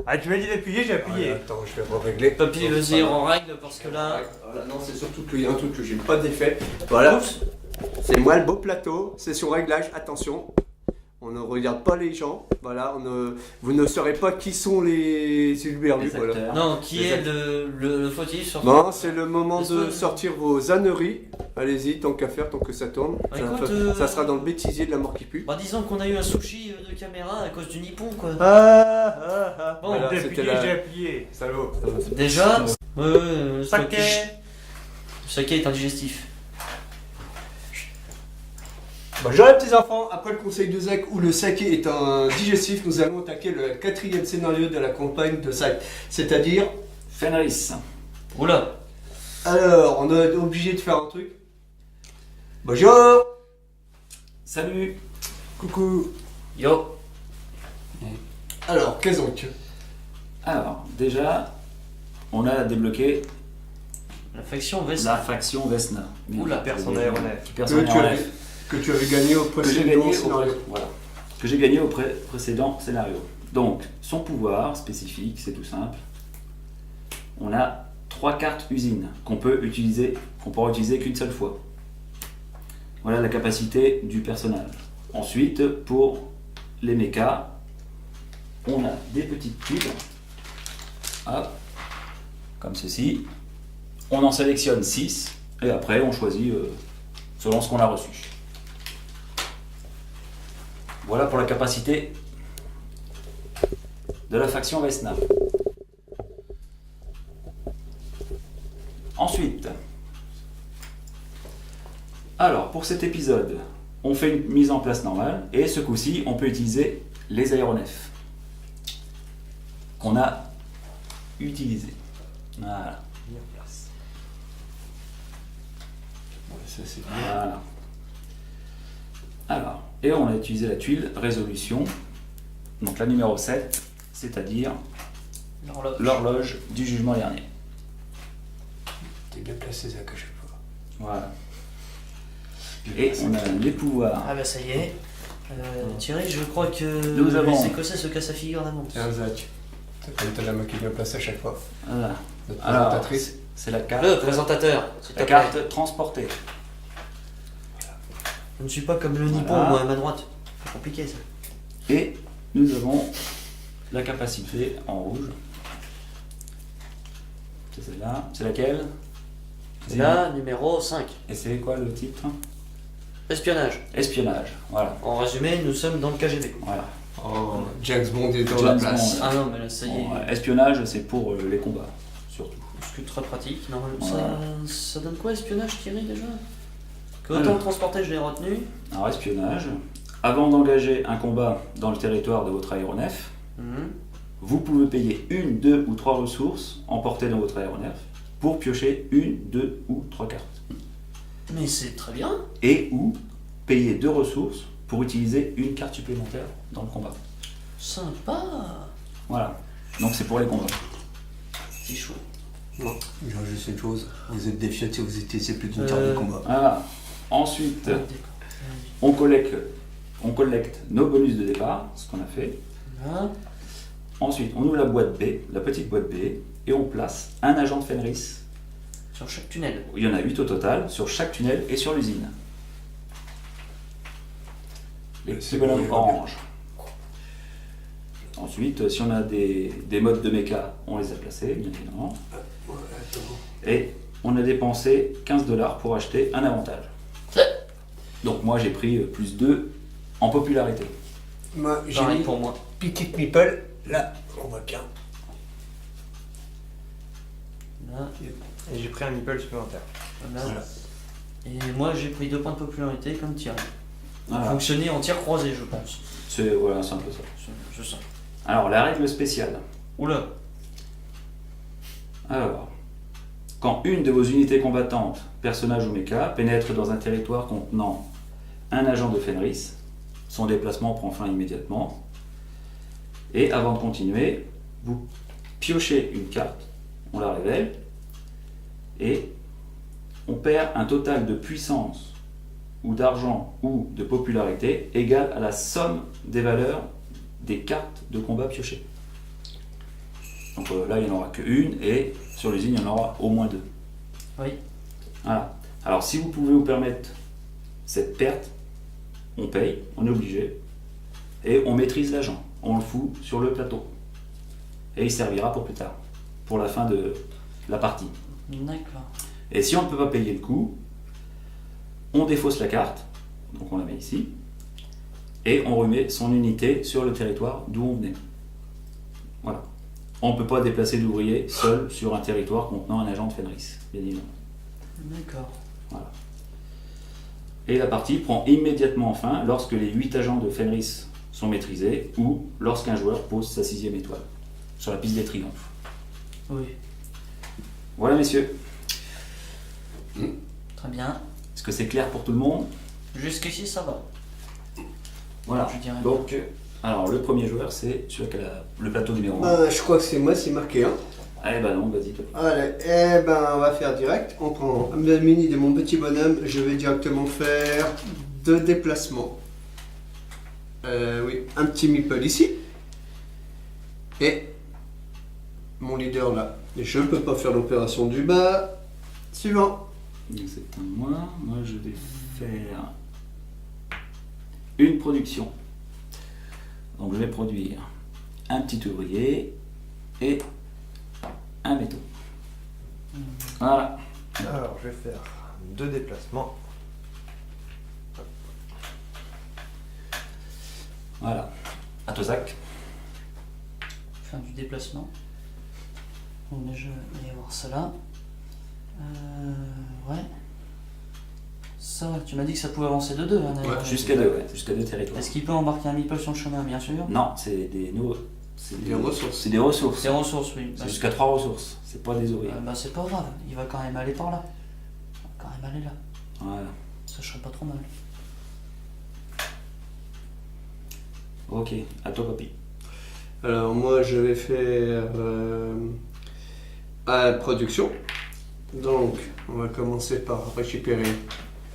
Ah, tu m'as dit d'appuyer, j'ai appuyé. Attends, je vais régler. Papy, vas-y, en règle parce que là. Voilà, non, c'est surtout qu'il y a un truc que j'ai pas défait. Voilà. C'est moi le beau plateau. C'est sur réglage. Attention. On ne regarde pas les gens. Voilà. Vous ne saurez pas qui sont les Hurluberlus. Voilà. Non, qui est le fautif sur. Bon, c'est le moment de sortir vos âneries. Allez-y, tant qu'à faire, tant que ça tourne. Bah, ça, écoute, ça sera dans le bêtisier de la mort qui pue. Bah, disons qu'on a eu un sushi de caméra à cause du nippon, quoi. Bon, Bon, voilà, J'ai c'était appuyé, la... j'ai appuyé. Salaud. déjà, Saké. Saké est indigestif. Bonjour les petits enfants, après le conseil de Zach où le saké est un digestif, nous allons attaquer le 4e scénario de la campagne de Zach, c'est-à-dire Fenris. Oula. Alors, on est obligé de faire un truc. Bonjour. Salut. Coucou. Yo. Alors, qu'est-ce donc? Alors, déjà, on a débloqué La faction la Vesna. faction Vesna. Oula, personne aéronef. Qui personne aéronef. Que tu avais gagné au Que j'ai précédent gagné, scénario. voilà. Que j'ai gagné au précédent scénario. Donc, son pouvoir spécifique, c'est tout simple. On a 3 cartes usines qu'on pourra utiliser qu'une seule fois. Voilà la capacité du personnage. Ensuite, pour les mechas, on a des petites tuiles. Hop, comme ceci. On en sélectionne 6 et après on choisit selon ce qu'on a reçu. Voilà pour la capacité de la faction Vesna. Ensuite, alors pour cet épisode, on fait une mise en place normale et ce coup-ci, on peut utiliser les aéronefs qu'on a utilisés. Voilà. Ça, c'est bien. Voilà. Alors, et on a utilisé la tuile résolution, donc la numéro 7, c'est-à-dire L'horloge. l'horloge du jugement dernier. T'es bien placé, Zach, à chaque fois. Voilà. Et on a les pouvoirs. Ah bah ça y est. Thierry, je crois que Nous avons- les Écossais se cassent la figure d'avance. Tiens, Zach. T'as la main qui est bien placée à chaque fois. Voilà. Notre Alors, présentatrice. c'est la carte, Le présentateur, s'il te la plaît. carte transportée. Je ne suis pas comme le nippon, Voilà. moi à ma droite. C'est compliqué ça. Et nous avons la capacité en rouge. C'est celle-là. C'est laquelle? C'est là, numéro 5. Et c'est quoi le titre? Espionnage. Espionnage. Voilà. En résumé, nous sommes dans le KGB. Voilà. Oh, James Bond est dans James la place. Bond. Ah non, mais là, ça y est. Bon, espionnage, c'est pour les combats, surtout. C'est très pratique. Normalement, Voilà. ça donne quoi, espionnage, Thierry, déjà Que Alors. autant transporter, je l'ai retenu. Alors, espionnage. Avant d'engager un combat dans le territoire de votre aéronef, vous pouvez payer 1, 2 ou 3 ressources emportées dans votre aéronef pour piocher 1, 2 ou 3 cartes. Mais c'est très bien. Et ou payer 2 ressources pour utiliser une carte supplémentaire dans le combat. Sympa. Voilà. Donc c'est pour les combats. C'est chaud. Non, j'ai juste une chose. Vous êtes défiant si vous utilisez plus d'une carte de combat. Voilà. Ensuite, on collecte nos bonus de départ, ce qu'on a fait. Là. Ensuite, on ouvre la boîte B, la petite boîte B, et on place un agent de Fenris. Sur chaque tunnel. Il y en a 8 au total, sur chaque tunnel et sur l'usine. Les petits bonhommes orange. Ensuite, si on a des modes de méca, on les a placés, bien évidemment. Et on a dépensé 15$ pour acheter un avantage. Donc moi j'ai pris plus 2 en popularité. Moi, j'ai Pareil mis pour moi. Picket Meeple. Là, on voit bien. Là, Et j'ai pris un nipple supplémentaire. là. Voilà. Et moi, j'ai pris 2 points de popularité comme Thierry. Voilà. Fonctionner en tir croisé, je pense. C'est voilà, c'est un peu ça. Je sens. Alors la règle spéciale. Oula. Alors, quand une de vos unités combattantes, personnage ou mecha, pénètre dans un territoire contenant un agent de Fenris, son déplacement prend fin immédiatement. Et avant de continuer, vous piochez une carte, on la révèle, et on perd un total de puissance ou d'argent ou de popularité égal à la somme des valeurs des cartes de combat piochées. Donc là, il n'y en aura qu'une, et sur l'usine, il y en aura au moins 2. Oui. Voilà. Alors, si vous pouvez vous permettre cette perte, on paye, on est obligé, et on maîtrise l'agent. On le fout sur le plateau. Et il servira pour plus tard, pour la fin de la partie. D'accord. Et si on ne peut pas payer le coup, on défausse la carte, donc on la met ici, et on remet son unité sur le territoire d'où on venait. Voilà. On ne peut pas déplacer d'ouvriers seul sur un territoire contenant un agent de Fenris, bien évidemment. D'accord. Voilà. Et la partie prend immédiatement fin lorsque les 8 agents de Fenris sont maîtrisés ou lorsqu'un joueur pose sa 6e étoile sur la piste des triomphes. Oui. Voilà, messieurs. Très bien. Est-ce que c'est clair pour tout le monde? Jusqu'ici, ça va. Voilà. Je dirais. Donc, alors le premier joueur, c'est celui qui a le plateau numéro 1. Je crois que c'est moi, c'est marqué 1. Allez, bah non, vas-y, toi. Allez, on va faire direct. On prend le mini de mon petit bonhomme. Je vais directement faire 2 déplacements. Oui, un petit meeple ici. Et mon leader là. Et je ne peux pas faire l'opération du bas. Suivant. Donc c'est un moi. Moi, je vais faire une production. Donc je vais produire un petit ouvrier et un métaux. Voilà. Alors, je vais faire 2 déplacements. Voilà. À toi, Zach. Faire du déplacement. Donc déjà, il va y avoir cela. Ouais. Ça, tu m'as dit que ça pouvait avancer de 2. Hein, d'ailleurs. Jusqu'à 2, ouais. Jusqu'à 2 territoires. Est-ce qu'il peut embarquer un meeple sur le chemin, bien sûr? Non, c'est des nouveaux. C'est Des ressources. C'est des ressources. Des ressources, oui. C'est jusqu'à 3 ressources. C'est pas des ouvriers. Bah, c'est pas grave, il va quand même aller par là. Il va quand même aller là. Voilà. Ça serait pas trop mal. Ok, à toi, Papy. Alors moi je vais faire à la production. Donc on va commencer par récupérer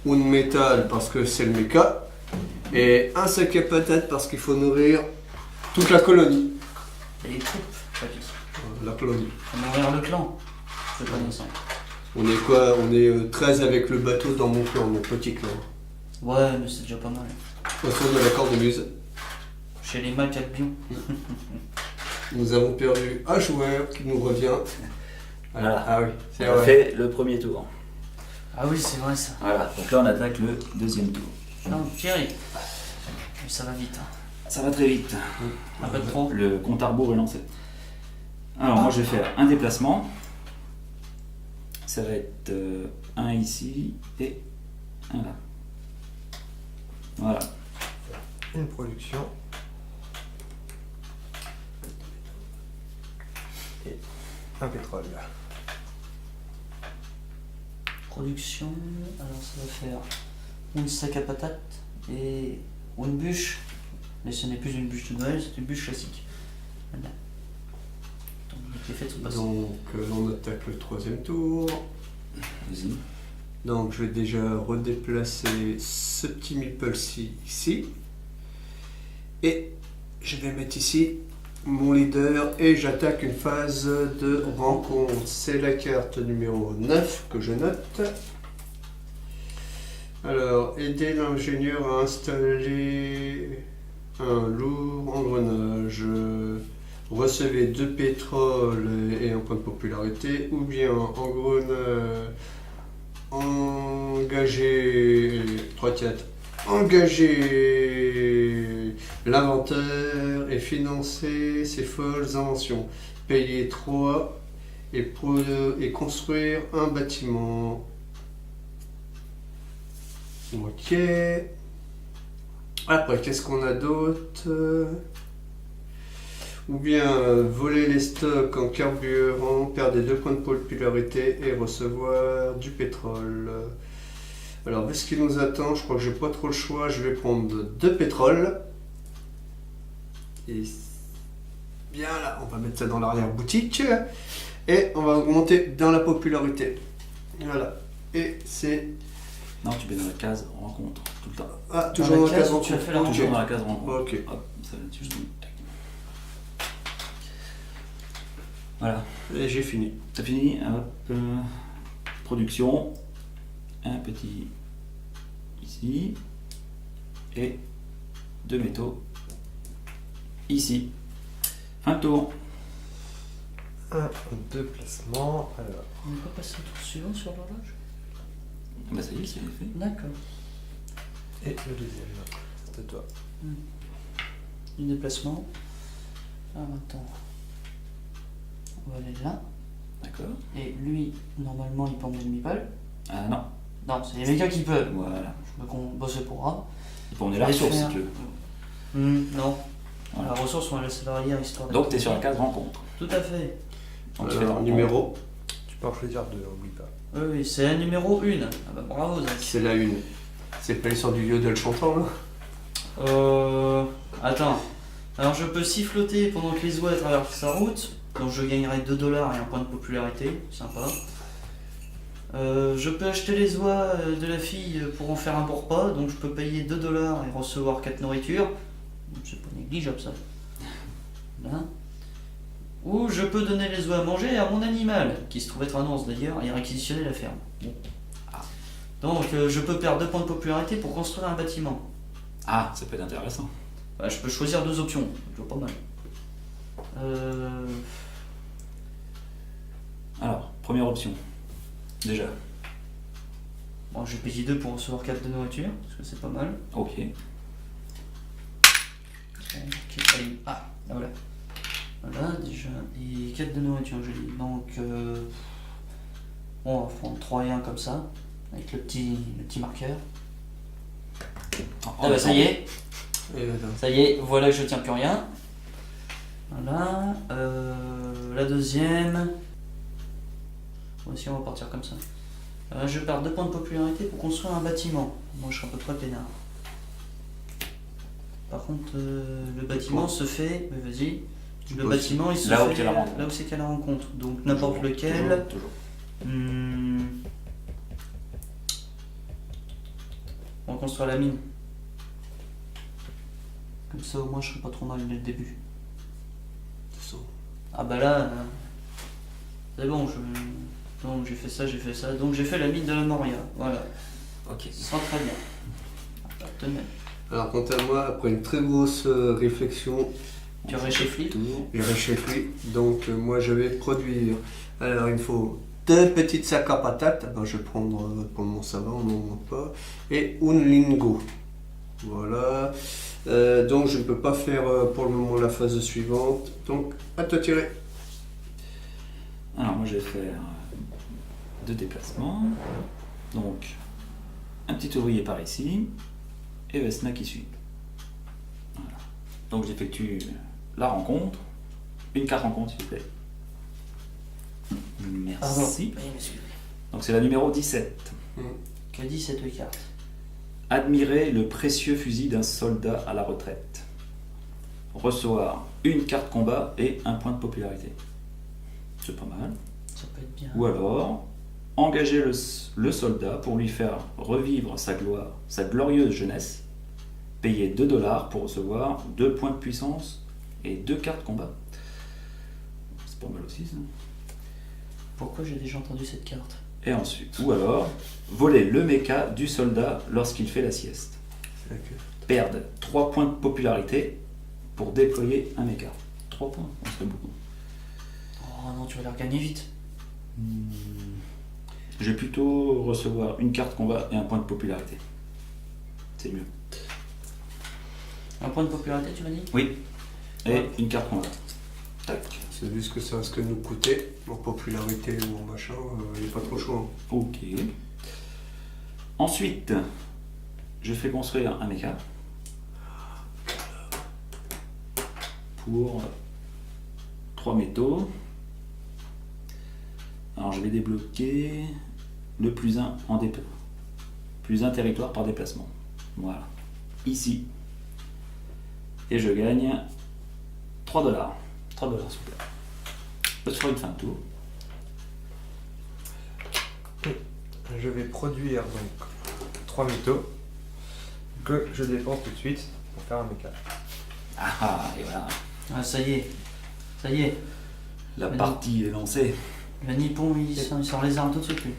une métal parce que c'est le méca. Et un sac à patates parce qu'il faut nourrir toute la colonie. Et les troupes, papy. La colonie. Faut nourrir le clan. Je connais ça. On est quoi? On est 13 avec le bateau dans mon clan, mon petit clan. Ouais, mais c'est déjà pas mal. Autour de la cornemuse. Chez les Macs Albion. Nous avons perdu un joueur qui nous revient. Voilà. Ah oui, c'est On a vrai. fait le premier tour. Ah oui, c'est vrai ça. Voilà. Donc là, on attaque le deuxième tour. Non, Thierry. Mais ça va vite. Hein. Ça va très vite. Un peu trop. Le compte à rebours est lancé. Alors, moi, je vais faire un déplacement. Ça va être un ici et un là. Voilà. Une production. Et un pétrole. Production. Alors ça va faire une sac à patates et une bûche. Mais ce n'est plus une bûche de Noël, c'est une bûche classique. Voilà. Donc les fêtes sont passées. Donc on attaque le troisième tour. Vas-y. Donc je vais déjà redéplacer ce petit meeple-ci ici. Et je vais mettre ici mon leader et j'attaque une phase de rencontre. C'est la carte numéro 9 que je note. Alors, aider l'ingénieur à installer un lourd engrenage. Recevez 2 pétroles et un point de popularité. Ou bien engager 3-4. Engager l'inventaire et financer ses folles inventions. Payer 3 et construire un bâtiment. Ok. Après, qu'est-ce qu'on a d'autre? Ou bien voler les stocks en carburant, perdre 2 points de popularité et recevoir du pétrole. Alors, vu ce qui nous attend, je crois que j'ai pas trop le choix. Je vais prendre 2 pétroles. Et bien là, on va mettre ça dans l'arrière-boutique. Et on va augmenter dans la popularité. Voilà. Et c'est... Non, tu mets dans la case rencontre tout le temps. Ah, toujours dans la case où tu as fait la rencontre. Toujours dans la case rencontre. Ok. Hop, ça va dessus. Voilà. Et j'ai fini. T'as fini? Hop. Production. Un petit ici. Et 2 métaux ici. Fin de tour. 1, 2 placements. Alors, On n'est pas passé au tour suivant sur l'horloge? Bah ça y est, c'est fait. D'accord. et le deuxième. C'est à toi. Du déplacement. Alors attends. On va aller là. D'accord. Et lui, normalement, il peut emmener demi-balle. Ah non. Non, c'est les mécas qui peuvent. Voilà. Je me bosser pour A. Il faut emmener la Je vais ressource faire- si tu veux. Non. Voilà. La ressource, on va laisser l'arrière histoire Donc t'es sur la case rencontre. Tout à fait. Donc tu fais la Alors, rencontre. numéro, Tu peux en choisir 2, oublie pas. Oui, c'est la numéro 1. Ah bah bravo, Zach. c'est la une. C'est pas l'histoire du yodel chantant là? Attends. Alors je peux siffloter pendant que les oies traversent sa route. Donc je gagnerai 2 $ et un point de popularité. Sympa. Je peux acheter les oies de la fille pour en faire un bon repas. Donc je peux payer 2 $ et recevoir 4 nourritures. C'est pas négligeable ça. Là. Ou je peux donner les oies à manger à mon animal, qui se trouve être un ours d'ailleurs, et réquisitionner la ferme. Bon. Donc je peux perdre 2 points de popularité pour construire un bâtiment. Ah, ça peut être intéressant. Bah, je peux choisir 2 options, c'est toujours pas mal. Alors, première option. Déjà. Bon, je vais payer 2 pour recevoir 4 de nourriture, parce que c'est pas mal. Ok. Ok, allez. Ah, là, voilà. Voilà, déjà. Et 4 de nourriture, j'ai dit. Donc, bon, on va prendre 3 et 1 comme ça, avec le petit marqueur. Ah bah ça y est, Et voilà. ça y est, voilà que je tiens plus rien. Voilà. La deuxième. Bon, si on va partir comme ça. Je perds 2 points de popularité pour construire un bâtiment. Moi je serai à peu près peinard. Par contre, le bâtiment se fait. Mais vas-y. Le bâtiment il se Là où fait t'es la rencontre. là où c'est qu'à la rencontre. Donc n'importe Toujours, lequel. toujours. On va construire la mine. Comme ça au moins je serai pas trop mal dès le début. Ah bah là, c'est bon, donc j'ai fait ça, donc j'ai fait la mine de la Moria, voilà, Ok. ce sera très bien. Ah, tenez. Alors, quant à moi, après une très grosse réflexion, Tu réchauffes Tour. j'ai réfléchi. Donc, moi, je vais produire. Alors, il me faut 2 petites sacs à patates. Ben, je vais prendre pour mon savon, non pas. Et un lingot. Voilà. Donc, je ne peux pas faire pour le moment la phase suivante. Donc, à toi tirer. Alors moi je vais faire 2 déplacements. Donc un petit ouvrier par ici et Vesna qui suit. Voilà. Donc j'effectue la rencontre. Une carte rencontre s'il vous plaît. Merci. Oui, excusez. Donc c'est la numéro 17. Que dit cette carte? Admirer le précieux fusil d'un soldat à la retraite. Recevoir une carte combat et un point de popularité. C'est pas mal. Ça peut être bien. Ou alors, engager le soldat pour lui faire revivre sa gloire, sa glorieuse jeunesse, payer 2 $ pour recevoir 2 points de puissance et 2 cartes combat. C'est pas mal aussi ça. Pourquoi j'ai déjà entendu cette carte? Et ensuite, ou alors, voler le mecha du soldat lorsqu'il fait la sieste. C'est la queue. Perdre 3 points de popularité pour déployer un mecha. 3 points, ça serait beaucoup. Oh non, tu vas la regagner vite. Je vais plutôt recevoir une carte combat et un point de popularité. C'est mieux. Un point de popularité, tu m'as dit? Oui. Et Ouais. une carte combat. Tac. C'est vu ce que ça risque de nous coûter. En popularité ou en machin, il n'est pas trop chaud. Ok. Ensuite, je fais construire un mecha pour 3 métaux. Alors je vais débloquer le plus 1 en plus 1 territoire par déplacement. Voilà. Ici. Et je gagne 3 $. 3 $, s'il vous plaît. Je ferai une fin de tour. Je vais produire donc 3 métaux que je dépense tout de suite pour faire un méca. Ah, et voilà. Ah, ça y est. Ça y est. La Mais partie est lancée. Le Nippon, il sort les armes tout de suite, lui.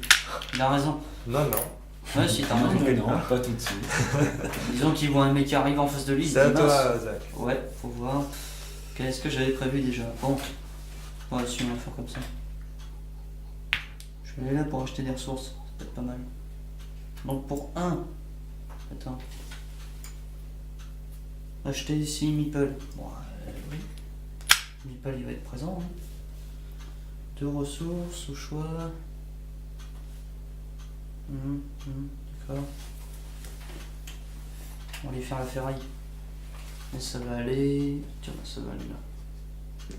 Il a raison. Non, non. Ouais, si, t'as Non, raison. non, pas tout de suite. Disons qu'il voit un mec qui arrive en face de lui, il se C'est à dit, mince. toi, Zach. Ouais, faut voir. Qu'est-ce que j'avais prévu déjà? Bon. Ouais, si, on va faire comme ça. Je vais aller là pour acheter des ressources. Ça peut être pas mal. Donc pour 1. Attends. Acheter ici Meeple. Bon, oui. Meeple, il va être présent. Hein. 2 ressources au choix. D'accord. On va aller faire la ferraille. Et ça va aller. Tiens, ça va aller là.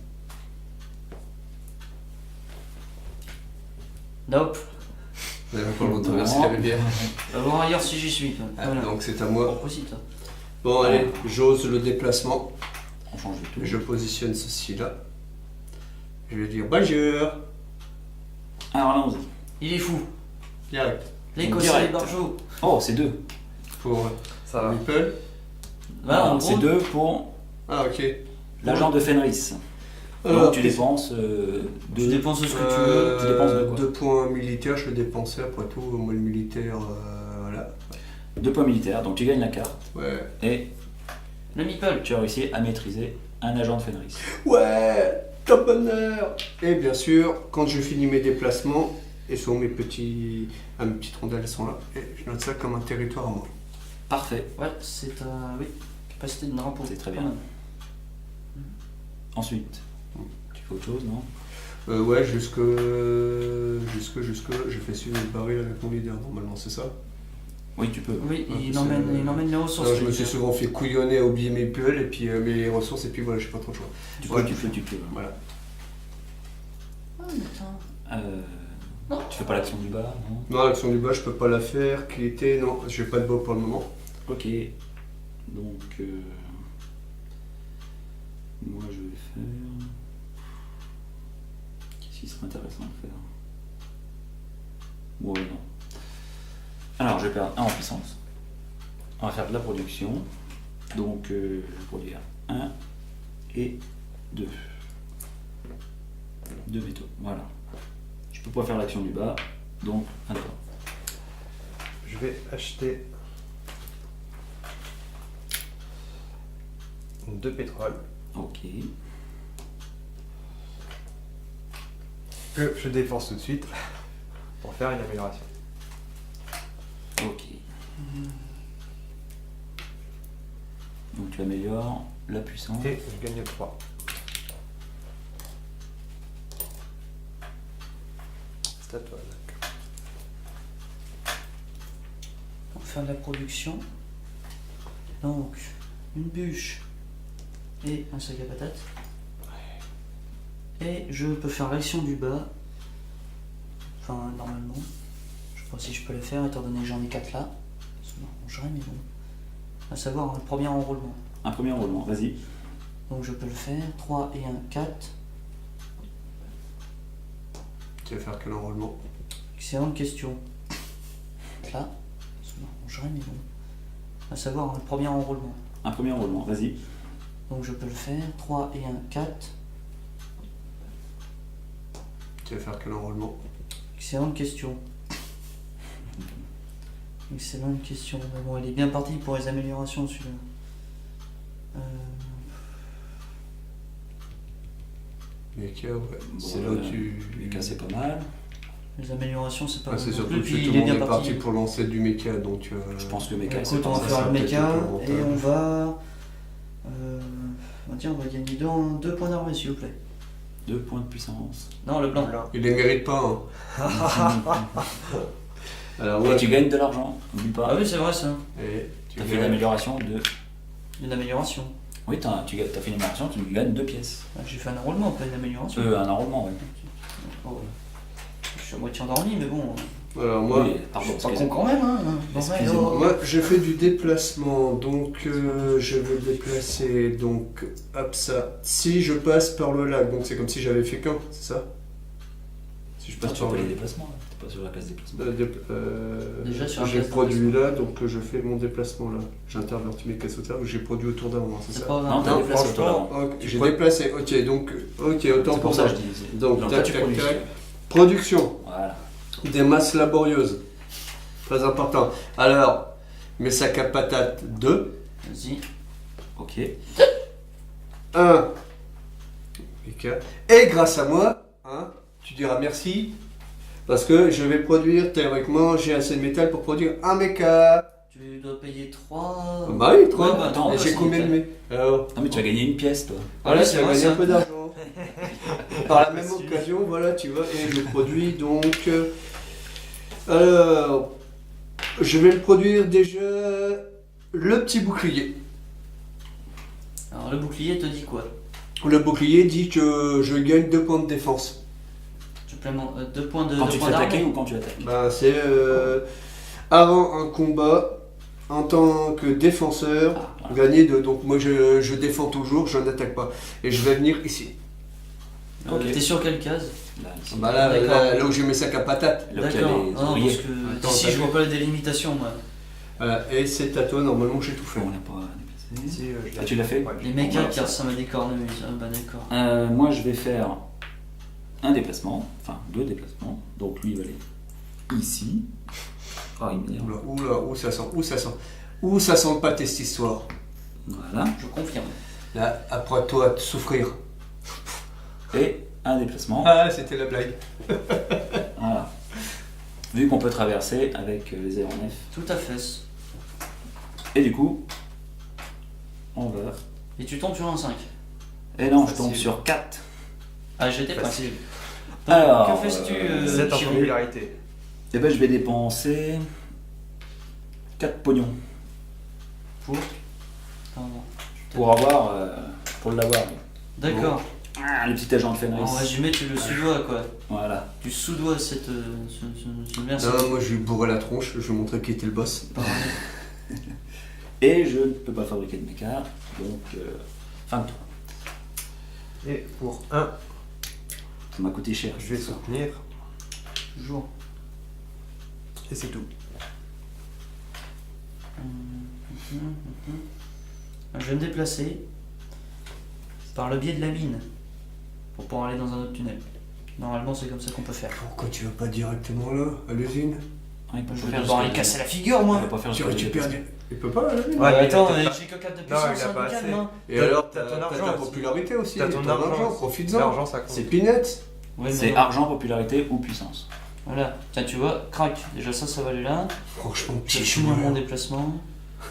Nope. Vous n'avez pas longtemps traversé la rivière. Va voir ailleurs si j'y suis. Toi. Ah, Voilà. donc c'est à moi. Bon, aussi, toi. Bon, allez, j'ose le déplacement. On change de tout. Je positionne ceci là. Je vais dire bonjour. Alors allons-y. Il est fou. Direct. L'Écossais, Direct. les barjots. Oh, c'est 2. Pour Ça va. Meeple. Voilà, en c'est gros, 2 pour Ah, ok. l'agent de Fenris. Donc tu dépenses tu 2. dépenses ce que tu veux. Tu dépenses de quoi 2 points militaires, je vais dépenser après tout. Moi, le militaire, voilà. 2 points militaires, donc tu gagnes la carte. Ouais. Et Le Meeple. tu as réussi à maîtriser un agent de Fenris. Ouais, top honneur. Et bien sûr, quand je finis mes déplacements, et sont mes petites rondelles sont là, et je note ça comme un territoire à moi. Parfait. Ouais, c'est oui, capacité de drapeau. C'est très Pas bien. mal. Ensuite, tu fais autre chose, non? Ouais, jusque, je fais suivre le baril avec mon leader, normalement, c'est ça? Oui, tu peux. Oui, Ouais, il c'est- emmène les ressources. Non, je me lui. suis souvent fait couillonner à oublier mes pulls et puis mes ressources, et puis voilà, j'ai pas trop le choix. Tu Ouais. peux. Voilà. Ah, mais attends. Non. Tu fais pas l'action du bas, non? Non, l'action du bas, je peux pas la faire. Qui était. Non, j'ai pas de bow pour le moment. Ok. Donc, moi je vais faire. Qu'est-ce qui serait intéressant de faire? Ouais, non. Alors, je vais perdre 1 en puissance. On va faire de la production. Donc, je vais produire 1 et 2. 2 métaux. Voilà. Je peux pas faire l'action du bas. Donc, un temps. Je vais acheter 2 pétrole Ok. que je dépense tout de suite pour faire une amélioration. Ok. Donc tu améliores la puissance. Et je gagne 3. C'est à toi, Zach. On va faire de la production. Donc, une bûche et un sac à patates. Et je peux faire l'action du bas. Enfin, normalement. Je sais pas si je peux le faire étant donné que j'en ai 4 là. Ça m'arrangerait, mais bon. À savoir, le premier enrôlement. Un premier enrôlement, vas-y. Donc je peux le faire. 3 et 1, 4. Tu vas faire quel enrôlement? Excellente question. Là. Ça m'arrangerait, mais bon. À savoir, le premier enrôlement. Un premier enrôlement, vas-y. Donc je peux le faire. 3 et 1, 4. Tu vas faire quel enrôlement? Excellente question. Excellente question. Mais bon, il est bien parti pour les améliorations celui-là. Mecha, ouais. Bon, C'est là où tu. Les cas, c'est pas mal. Les améliorations, c'est pas Ah, mal c'est non surtout plus, que puis tout il le est monde bien est parti pour lancer du mecha, donc. Je pense que mes cas, Écoute, c'est on pas va ça. faire le peut-être mecha plus rentable. et on va. On va gagner 2 points d'armée s'il vous plaît. 2 points de puissance. Non, le blanc. Il les mérite pas, hein. Alors, Et ouais. tu gagnes de l'argent, n'oublie Ah pas. oui, c'est vrai ça. Et tu Tu as fait une gagnes. amélioration de. Une amélioration. Oui, tu as fait une amélioration, tu gagnes 2 pièces. Ah, j'ai fait un enrôlement, pas une amélioration. Un enrôlement, oui. Oh. Je suis à moitié endormi, mais bon. Alors, moi. Oui, pardon, Pas con excusez-moi. quand même, hein. Bon, Excusez-moi. ouais, Moi, je fais du déplacement, donc je vais déplacer, donc hop ça. Si je passe par le lac, donc c'est comme si j'avais fait qu'un, c'est ça? Si Je sais pas si tu as les déplacements, là. T'es pas sur la case déplacement. Déjà sur la j'ai case produit là, donc je fais mon déplacement là. J'intervertis mes caisses au terme, j'ai produit autour d'un moment, c'est C'est ça? pas Non, grave. t'as déplacé franchement, autour d'avant. Ok, j'ai déplacé, ok, donc, ok, autant C'est pour pour ça moi. que je dis. Donc, toi, tac, tu tac, produis. tac. Production, Voilà. des masses laborieuses, très important. Alors, mes sacs à patates 2, Vas-y. Ok. 1, et grâce à moi, hein, tu diras merci, parce que je vais produire, théoriquement, j'ai assez de métal pour produire un méca. Tu dois payer 3. Bah oui, 3. Ouais, bah attends, Et j'ai c'est combien de nickel. mes alors, Non, mais tu vas gagner une pièce, toi. voilà, c'est ça vrai, gagne ça. un peu d'argent. Par la même occasion, voilà, tu vois, et je produis donc. Alors, je vais le produire déjà le petit bouclier. Alors le bouclier te dit quoi? Le bouclier dit que je gagne 2 points de défense. Supplément 2 points de Quand deux tu te points fais attaquer d'armée. ou quand tu attaques. Ben, c'est avant un combat, en tant que défenseur, Ah, voilà. gagner 2. Donc moi je défends toujours, je n'attaque pas. Et je vais venir ici. Ok. T'es sur quelle case? Là, ici. Bah là, D'accord. là où j'ai mes sacs à patates. Là où il y a D'accord. les Ah non, ouvriers. parce que Attends, ici t'as je vu vois pas la délimitation moi. Voilà, et c'est à toi, normalement j'ai tout fait. On l'a pas déplacé. Si, je l'ai- Ah, tu l'as fait Ouais. Les mecs Voilà, qui ça. ressemblent à des cornemuses. Ah bah d'accord. Moi, je vais faire un déplacement, enfin 2 déplacements. Donc lui, il va aller ici. Ah, il m'énerve. Oula, où ça sent, où ça sent. Où ça sent le pâté cette histoire. Voilà. Je confirme. Là, après toi, de souffrir. Et un déplacement. Ah, c'était la blague. Voilà. Vu qu'on peut traverser avec les aéronefs. Tout à fait. Et du coup, on va. Et tu tombes sur un 5. Et non, je Facile. tombe sur 4. Ah j'étais presque. Facile. Alors, Que fais-tu 7 en Chirou popularité. Et ben, je vais dépenser 4 pognons Pardon. pour avoir. Pour l'avoir. D'accord. Ah, le petit agent de Fenris. En résumé, tu le sous-dois quoi. Voilà. Tu sous-dois cette. ce merci. Non, moi je lui bourrais la tronche, je lui montrais qui était le boss. Pareil. Et je ne peux pas fabriquer de méca, donc fin de tour. Et pour 1, Ça m'a coûté cher. je vais ça. soutenir. Toujours. Et c'est tout. Je vais me déplacer par le biais de la mine pour pouvoir aller dans un autre tunnel. Normalement, c'est comme ça qu'on peut faire. Pourquoi tu vas pas directement là, à l'usine? Ah, il peut Je pas vais faire devoir jusqu'à- les casser la figure, Il moi. va pas faire Tu jusqu'à récupères déplacer. des... Il peut pas à la mine? Ouais, mais Attends, t'as- j'ai que 4 de Non, puissance, il a hein, pas du calme, assez. hein. Et T'as- alors, t'as ton t'as argent ta aussi. popularité aussi, T'as ton ton argent, argent. profites-en. L'argent, ça compte. C'est peanuts. Ouais, mais C'est non. argent, popularité ou puissance. Voilà. Tiens, tu vois, crac. Déjà, ça va aller là. Franchement, J'ai choué mon déplacement.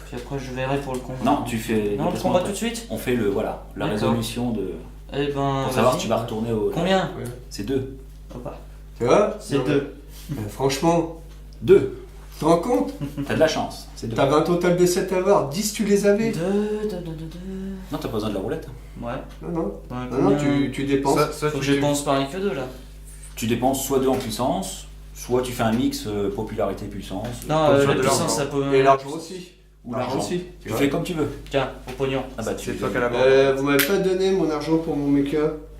Puis après, je verrai pour le combat. Non, tu fais. Non, le déplacement combat après. tout de suite. On fait le voilà, la D'accord. résolution de. Eh ben. Pour savoir vas-y. si tu vas retourner au. Combien? C'est 2. Hop là. Tu vois? C'est Non, 2. mais franchement, 2. tu te rends compte? T'as de la chance. C'est 2. T'avais un total de 7 à avoir, 10 tu les avais? 2. Non, t'as pas besoin de la roulette. Ouais. Non, non, Ouais, non, non, combien tu dépenses. Soit Faut que tu je dépense pareil que 2 là. Tu dépenses soit 2 en puissance, soit tu fais un mix popularité puissance. Non, Comme la sur de puissance l'argent. ça peut. Et l'argent aussi. ou l'argent. aussi. Tu fais comme tu veux. Tiens, au pognon. Ah bah C'est tu toi qui as la banque. Vous m'avez pas donné mon argent pour mon méca?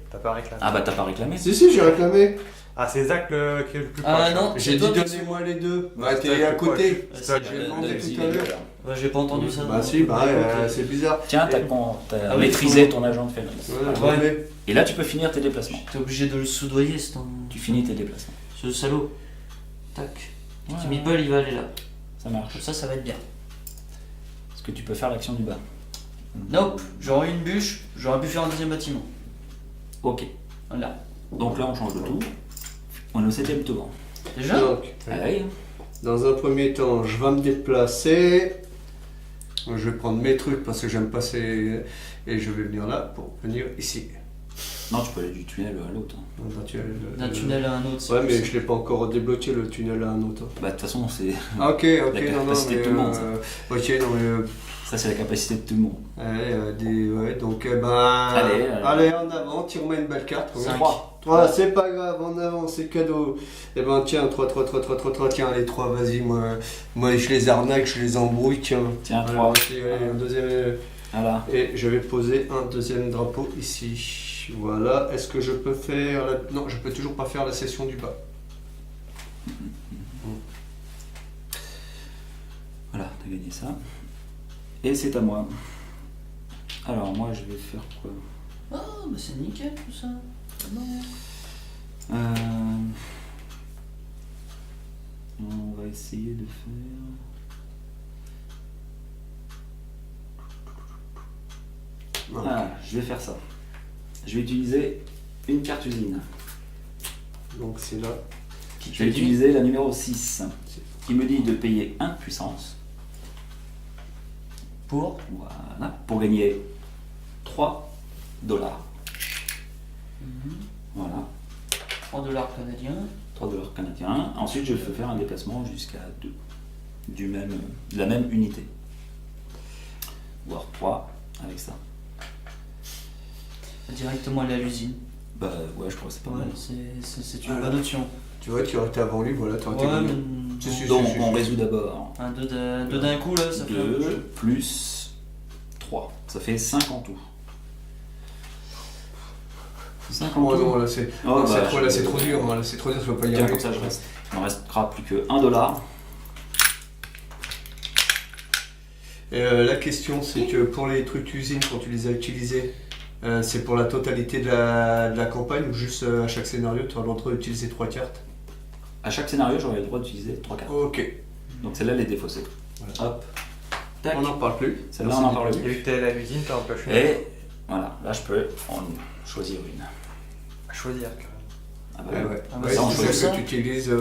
T'as pas réclamé. Ah bah t'as pas réclamé. Si, si, j'ai réclamé. Ah, c'est Zach qui est le plus Ah, proche. non. J'ai C'est dit toi qui- donnez-moi les deux. Bah, c'est t'es toi à le plus côté. proche. C'est toi qui- J'ai demandé tout à l'heure. Ouais, j'ai pas entendu ça. Bah, si, bah, c'est bizarre. Tiens, t'as Ah oui, maîtrisé ton agent de Fenris. Ouais, Ouais. mais- Et là tu peux finir tes déplacements. T'es obligé de le soudoyer, Tu finis tes déplacements. ce salaud. Tac. Ouais. Petit meeple, il va aller là. Ça marche. Comme ça va être bien. Est-ce que tu peux faire l'action du bas? Nope, j'aurais eu une bûche, j'aurais pu faire un deuxième bâtiment. Ok. Voilà. Donc là on change de tour. On est au 7ème tour. Déjà Donc, Allez. dans un premier temps, je vais me déplacer. Je vais prendre mes trucs parce que j'aime passer. Et je vais venir là pour venir ici. Non, tu peux aller du tunnel à l'autre. hein. D'un tunnel à un autre, c'est Ouais, plus mais ça. je l'ai pas encore débloqué le tunnel à un autre. Bah de toute façon c'est Ah, ok, ok, La non, non, capacité mais. de tout le monde, ça. Ok, non, mais. ça c'est la capacité de tout le monde. Ouais, donc, ben. Allez. En avant, tire-moi une belle carte. Cinq. 3, c'est pas grave, en avant, c'est cadeau. Et ben, tiens, 3, tiens, les 3, vas-y, moi, je les arnaque, je les embrouille, tiens. Tiens, Allez, 3. allez, un deuxième. Voilà. Et je vais poser un deuxième drapeau ici. Voilà, est-ce que je peux faire. Non, je peux toujours pas faire la session du bas. Voilà, t'as gagné ça. Et c'est à moi. Alors moi je vais faire quoi? Oh, bah c'est nickel tout ça. Non. On va essayer de faire... Ah, je vais faire ça. Je vais utiliser une carte usine. Donc c'est là. Je vais utiliser la numéro 6, qui me dit de payer 1 de puissance. Voilà, pour gagner 3 dollars. Voilà, $3 canadiens. 3 dollars canadiens. Ensuite, je peux faire un déplacement jusqu'à 2 de la même unité. Voire 3 avec ça. Directement aller à l'usine. Bah ouais, je crois que c'est pas Ouais, mal. c'est une bonne option. Tu vois, tu aurais été avant lui, voilà, tu aurais été Ouais, gagné. mais Si, si, Donc si, si, on si. résout d'abord un 2 d'un coup là, ça fait un peu 2 chaud. plus 3. Ça fait 5 en tout. 5 en Oh tout. non, là c'est Oh, non, bah, c'est trop, là, je- c'est trop dur, là, c'est trop dur, je peux pas y Tiens, arriver. comme ça je reste. Il ne restera plus que 1 dollar. Et la question, c'est que pour les trucs usines, quand tu les as utilisés, c'est pour la totalité de la campagne ou juste à chaque scénario, tu as le droit d'utiliser 3 cartes? À chaque scénario, j'aurai le droit d'utiliser 3 cartes. Ok, Donc celle-là, elle est défaussée. Voilà. Hop. Tac. on n'en parle plus. Celle-là, on n'en parle Et plus. vu que t'es à l'usine, t'as un peu choisi. Et voilà, là, je peux en choisir une. À choisir quand même. Ah bah Ouais, oui. ouais. Ah bah, Ouais, c'est c'est toujours ce ça. que tu utilises.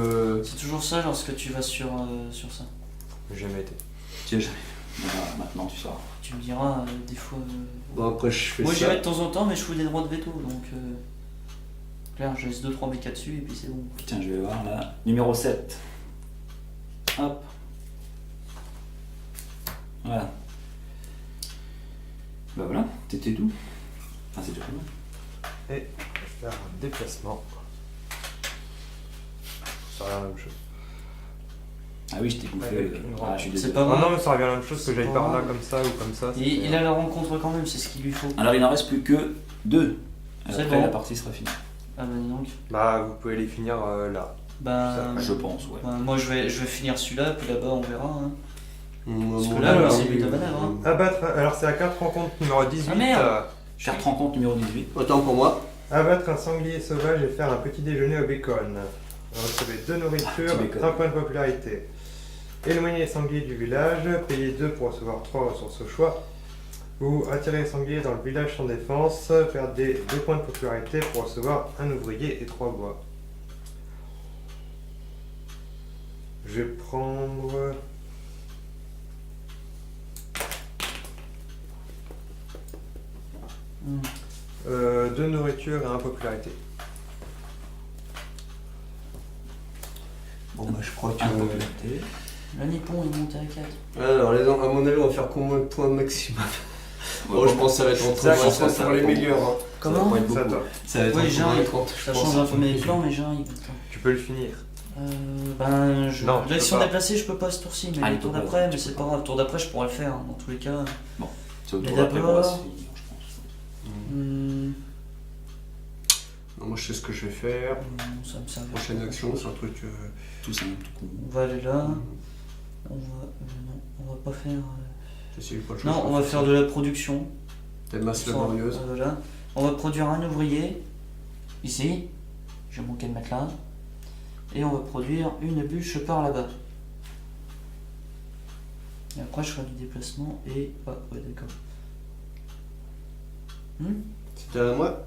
C'est toujours ça lorsque tu vas sur ça. J'ai jamais été. Tiens, voilà, maintenant, tu sauras. Tu me diras des fois. Bon, après, je fais Moi j'y ça. vais de temps en temps, mais je fous des droits de veto donc. Claire, je laisse 2-3 mécas dessus et puis c'est bon. Tiens, je vais voir là. Numéro 7. Hop. Voilà. Bah voilà, t'étais d'où? Ah, c'est déjà pas mal. Et je vais faire un déplacement. Ça revient à la même chose. Ah oui, je t'ai bouffé. Avec une grande- Ah, je suis C'est désolé. pas Ah grave. non, mais ça revient à la même chose que C'est j'aille pas par là grave. comme ça ou comme ça. ça Et fait- il a la rencontre quand même, c'est ce qu'il lui faut. Alors, il n'en reste plus que 2. C'est Après, bon. la partie sera finie. Ah bah dis donc. Bah, vous pouvez les finir là. Ben, Je pense, ouais. moi je vais finir celui-là, puis là-bas on verra. Hein. Parce que Mon là, avis, c'est but de manœuvre, hein. Abattre, alors c'est la carte rencontre numéro 18. Ah, merde. Carte rencontre numéro 18. Autant pour moi. Abattre un sanglier sauvage et faire un petit déjeuner au bacon. Recevez 2 nourritures, petit bacon. 1 point de popularité. Éloignez les sangliers du village, payez 2 pour recevoir 3 ressources au choix. Ou attirez les sangliers dans le village sans défense, perdez 2 points de popularité pour recevoir un ouvrier et 3 bois. Je vais prendre... Hmm. 2 nourritures et 1 popularité. Bon, bah, je crois que. Impopularité. Le Nippon il monte à 4. Alors, à mon avis, on va faire combien de points maximum? Bon, je pense que ça va être entre Ça, 20 je et pense 30 que ça pour va les être meilleurs. Hein. Comment Ça va être Ça, beaucoup. toi. Ça va être Oui, entre j'arrive. 20 et 30, je Ça pense. change un peu mes plans, mais j'arrive. Tu peux le finir. Ben, je... Non, tu l'action peux pas. déplacée, je peux pas ce tour-ci, mais Ah, le il tour peut pas, d'après, tu mais peux c'est pas. pas grave. Le tour d'après, je pourrais le faire, hein, dans tous les cas. C'est au Mais tour d'après qu'on va d'abord- se finir, je pense. Hmm, Non, moi, je sais ce que je vais faire. ça me sert. Prochaine action, c'est un truc. Tout simple, tout con. On va aller là. On va, non, on va pas faire. J'essaie pas de choix, Non, je on va vais faire de la production. Des masses Sans- laborieuses. voilà. On va produire un ouvrier, ici, j'ai manqué de mettre là, et on va produire une bûche par là-bas. Et après je ferai du déplacement et... Ah ouais d'accord. C'était à moi.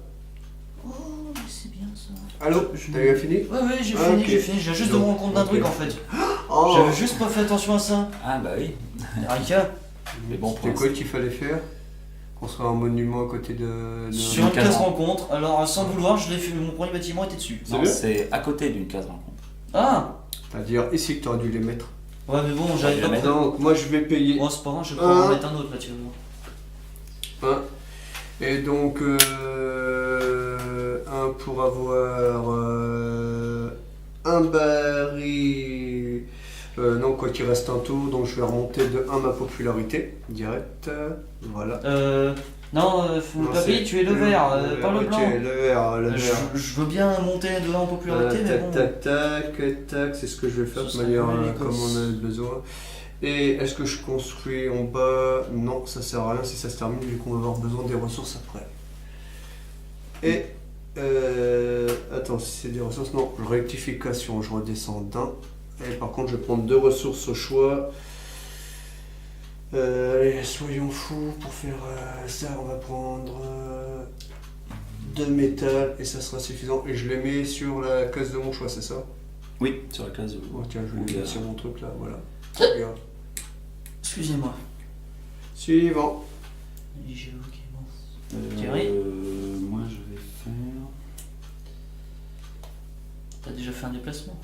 Oh mais c'est bien ça. Allô, Je- t'as fini? Ouais ouais j'ai Ah, fini, ok. j'ai fini, j'ai juste de me rendre compte d'un Ok. truc en fait. Oh, J'avais juste pas fait attention à ça. Ah bah oui. Rika, Mais bon, c'était quoi qu'il fallait faire? Construire un monument à côté de. sur une case rencontre, alors sans vouloir, je l'ai fait, mon premier bâtiment était dessus. Non, Sérieux c'est à côté d'une case rencontre. Ah C'est-à-dire ici que t'aurais dû les mettre. ouais mais bon, j'avais Ouais, pas mais pris. Donc, moi, je vais payer Bon c'est pas grave, je vais pouvoir en Un. mettre un autre là tu vas voir. 1. Et donc, 1 pour avoir un baril. Non, quoi qu'il reste un tour, donc je vais remonter de 1 ma popularité, direct. Voilà. Non, Non, papy, c'est tu es le vert, pas le ok, blanc. le vert, le vert. Je veux bien monter de là en popularité, mais bon. Tac, c'est ce que je vais faire de Ce serait manière cool, comme on a besoin. Et est-ce que je construis en bas? Non, ça sert à rien si ça se termine, vu qu'on va avoir besoin des ressources après. Et attends, si c'est des ressources, non, rectification, je redescends d'un. Et par contre, je vais prendre 2 ressources au choix. Allez, soyons fous, pour faire ça, on va prendre 2 métal et ça sera suffisant. Et je les mets sur la case de mon choix, c'est ça? Oui, sur la case. Oh, tiens, je vais les mettre sur mon truc là, voilà. Regarde. Excusez-moi. Suivant. J'ai ok, bon. Thierry Moi, je vais faire. T'as déjà fait un déplacement?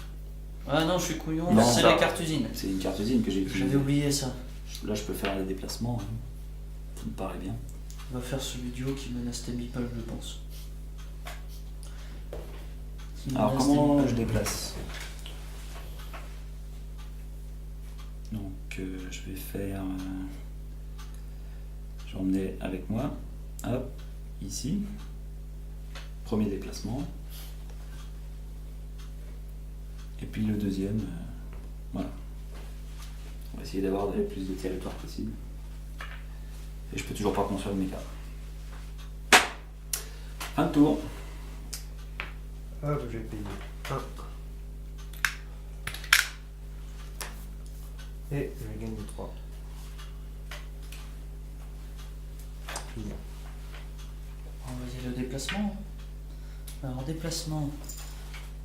Ah non, je suis couillon, Non, c'est ça- la carte usine. C'est une carte usine que j'ai utilisée. J'avais oublié ça. Là, je peux faire les déplacements. Hein. Ça me paraît bien. On va faire celui du haut qui menace tes meeples, je pense. Qui Alors, menace comment tes je meeples. déplace? Donc, je vais faire. Je vais emmener avec moi. Hop, ici. Premier déplacement. Et puis le deuxième. Voilà. On va essayer d'avoir le plus de territoire possible. Et je peux toujours pas construire de méca. Un tour. Hop, j'ai payé 1. Et je vais gagner 3. On va essayer le déplacement. Alors, déplacement.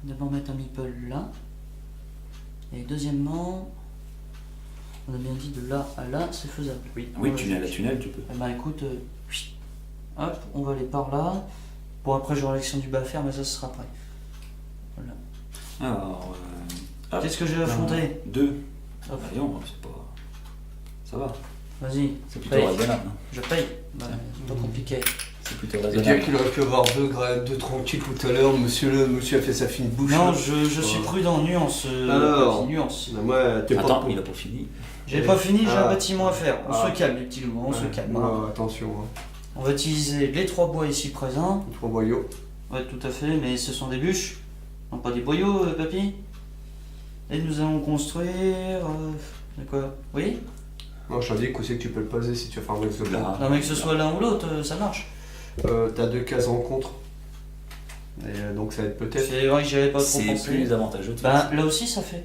D'abord mettre un meeple là. Et deuxièmement, on a bien dit de là à là, c'est faisable. Oui, Oui, tunnel à tunnel, tu peux. Eh ben écoute, hop, on va aller par là. Bon, après j'aurai l'action du bas à faire, mais ça ce sera après. Voilà. Alors, hop. Qu'est-ce que je vais affronter? 2. Hop, Voyons, c'est pas. Ça va. vas-y, C'est plutôt paye. raisonnable. hein. Je paye. Bah, c'est pas compliqué. C'est plutôt Et dire raisonnable. qu'il aurait pu avoir deux tranquilles tout à l'heure, monsieur a fait sa fine bouche. Non, je suis prudent, nuance. Alors. papy, nuance. Bah, moi, t'es Attends, pas il a pas fini. J'ai pas fini, j'ai un Ah. bâtiment à faire. On Ah. se calme, les petits loups, on se calme. hein. Ouais, attention, hein. On va utiliser les 3 bois ici présents. 3 boyaux. Ouais, tout à fait, mais ce sont des bûches, non pas des boyaux, papy. Et nous allons construire. De quoi? Oui? Non, je t'ai dit que tu peux le poser si tu veux faire un max de plan. Non, mais que ce soit l'un ou l'autre, ça marche. T'as 2 cases rencontres. Et donc ça va être peut-être C'est vrai que j'avais pas trop C'est pensé. plus avantageux de faire Ben, là aussi, ça fait.